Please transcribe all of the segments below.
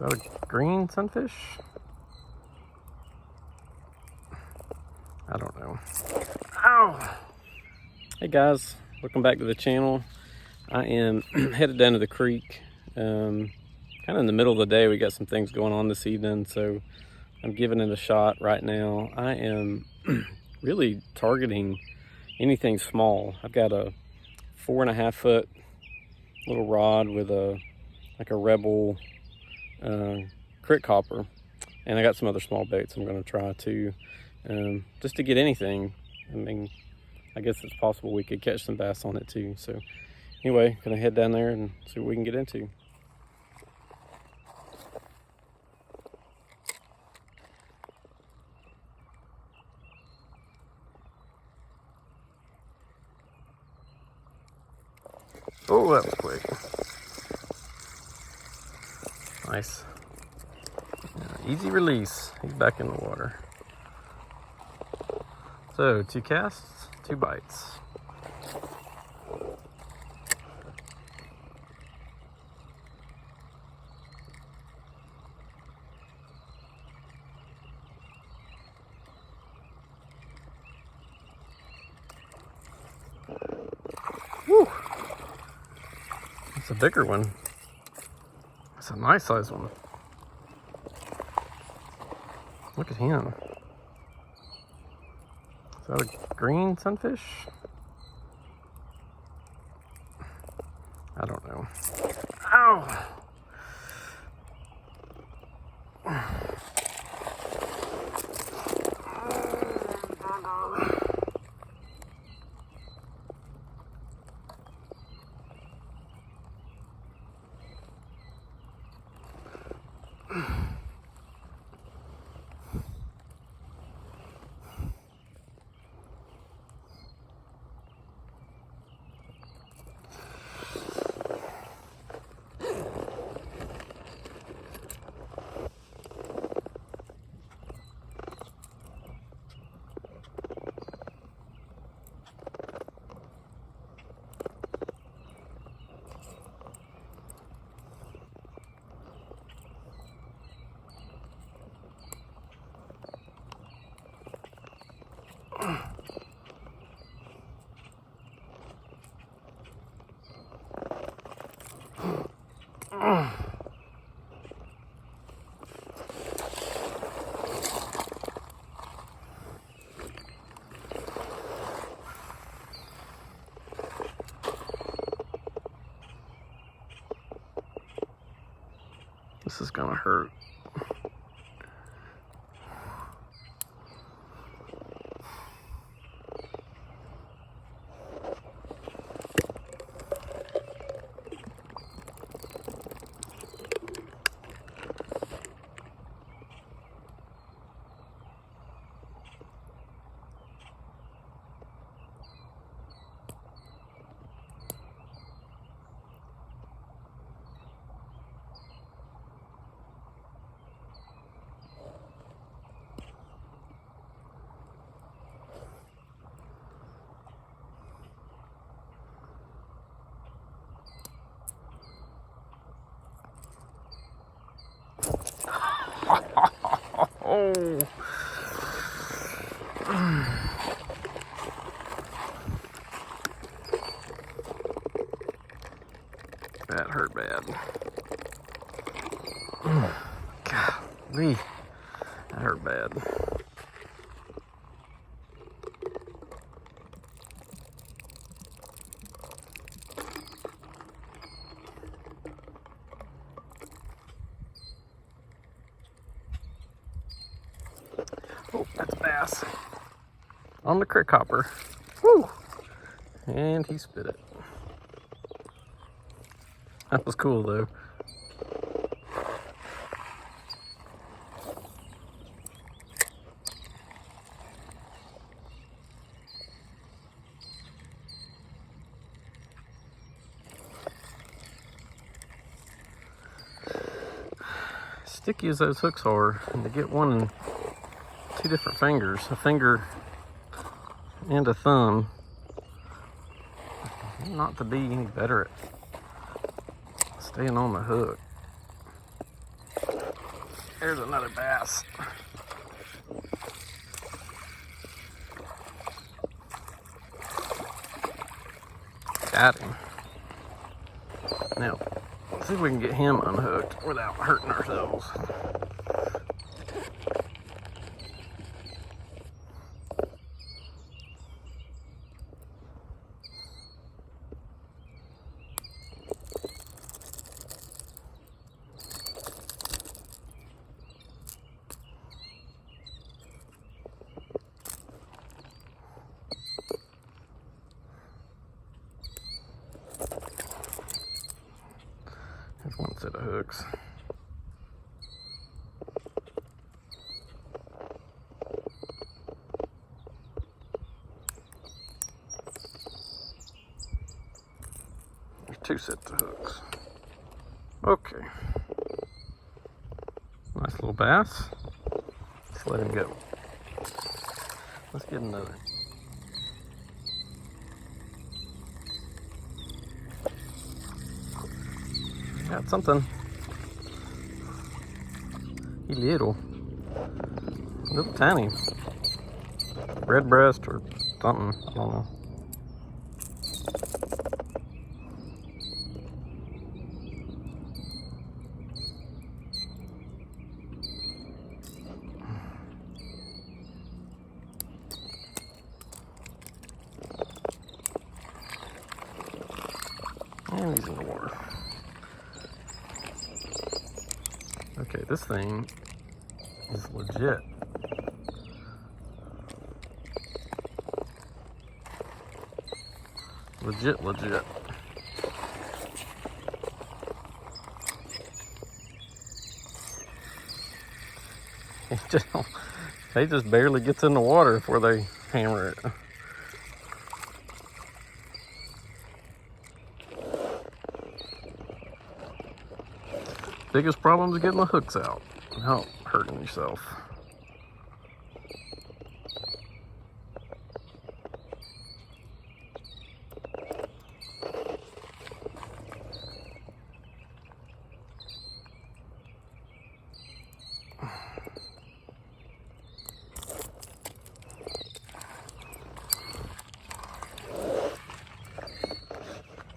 Is that a green sunfish? I don't know. Ow! Hey guys, welcome back to the channel. I am headed down to the creek. Kind of in the middle of the day. We got some things going on this evening, so I'm giving it a shot right now. I am really targeting anything small. I've got a 4.5 foot little rod with a Rebel crickhopper, and I got some other small baits I'm going to try too, just to get anything. I mean, I guess it's possible we could catch some bass on it too. So anyway, gonna head down there and see what we can get into. Oh, that was quick. Nice. Easy release. He's back in the water. So 2 casts, 2 bites. Woo! It's a bigger one. It's a nice size one. Look at him. Is that a green sunfish? I don't know. Ow! This is gonna hurt. Oh. That hurt bad. Golly, that hurt bad. Oh, that's bass on the crickhopper. Woo! And he spit it. That was cool though. Sticky as those hooks are, and to get one in 2 different fingers, a finger and a thumb, not to be any better at staying on the hook. There's another bass. Got him. Now, let's see if we can get him unhooked without hurting ourselves. There's one set of hooks. There's two sets of hooks. Okay. Nice little bass. Let's let him go. Let's get another. Got something. He little tiny. Red breast or something, I don't know. And he's in the water. Okay, this thing is legit. Legit. He just barely gets in the water before they hammer it. Biggest problem is getting the hooks out without hurting yourself.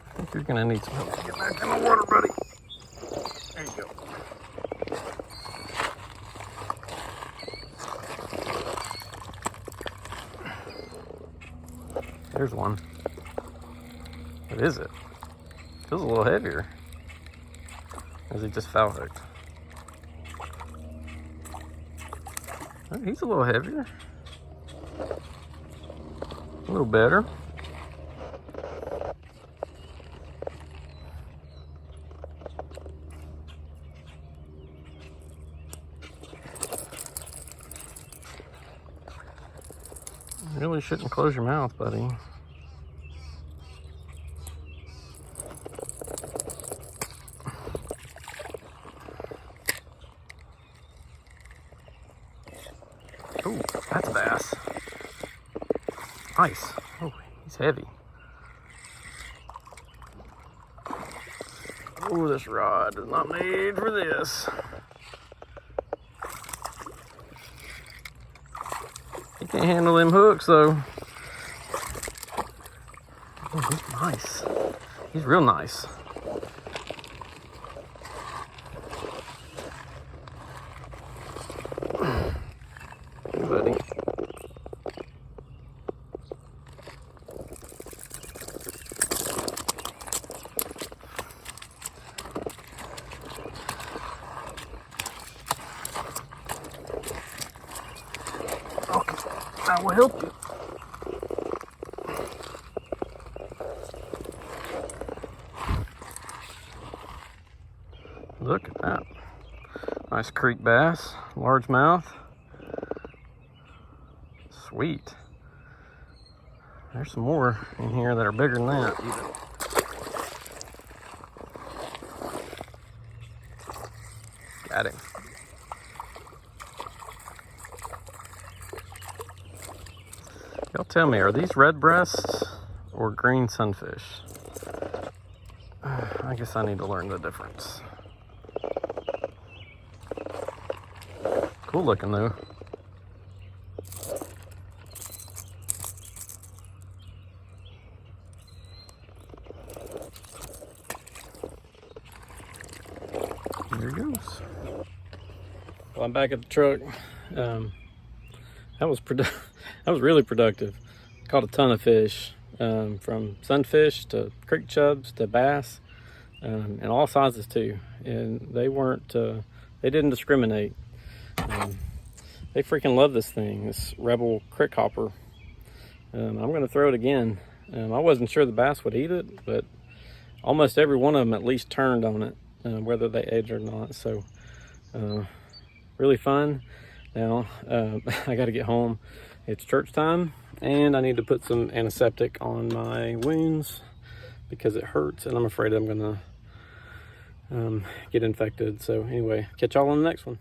I think you're gonna need some help to get back in the water, buddy. There you go. There's one. What is it? Feels a little heavier. Or is he just foul hooked? Oh, he's a little heavier. A little better. You really shouldn't close your mouth, buddy. Oh, that's a bass. Nice. Oh, he's heavy. Oh, this rod is not made for this. He can't handle them hooks, though. Oh, he's nice. He's real nice. Hey, buddy. Okay, I will help you. Look at that. Nice creek bass, largemouth. Sweet. There's some more in here that are bigger than that even. Got him. Y'all tell me, are these red breasts or green sunfish? I guess I need to learn the difference. Cool looking though. There he goes. Well, I'm back at the truck. That was really productive. Caught a ton of fish, from sunfish to creek chubs to bass, and all sizes too. And they didn't discriminate. They freaking love this thing, this Rebel crick hopper. I'm gonna throw it again. I wasn't sure the bass would eat it, but almost every one of them at least turned on it, whether they ate it or not. So really fun. Now I got to get home. It's church time, and I need to put some antiseptic on my wounds because it hurts, and I'm afraid I'm gonna get infected. So anyway, catch y'all on the next one.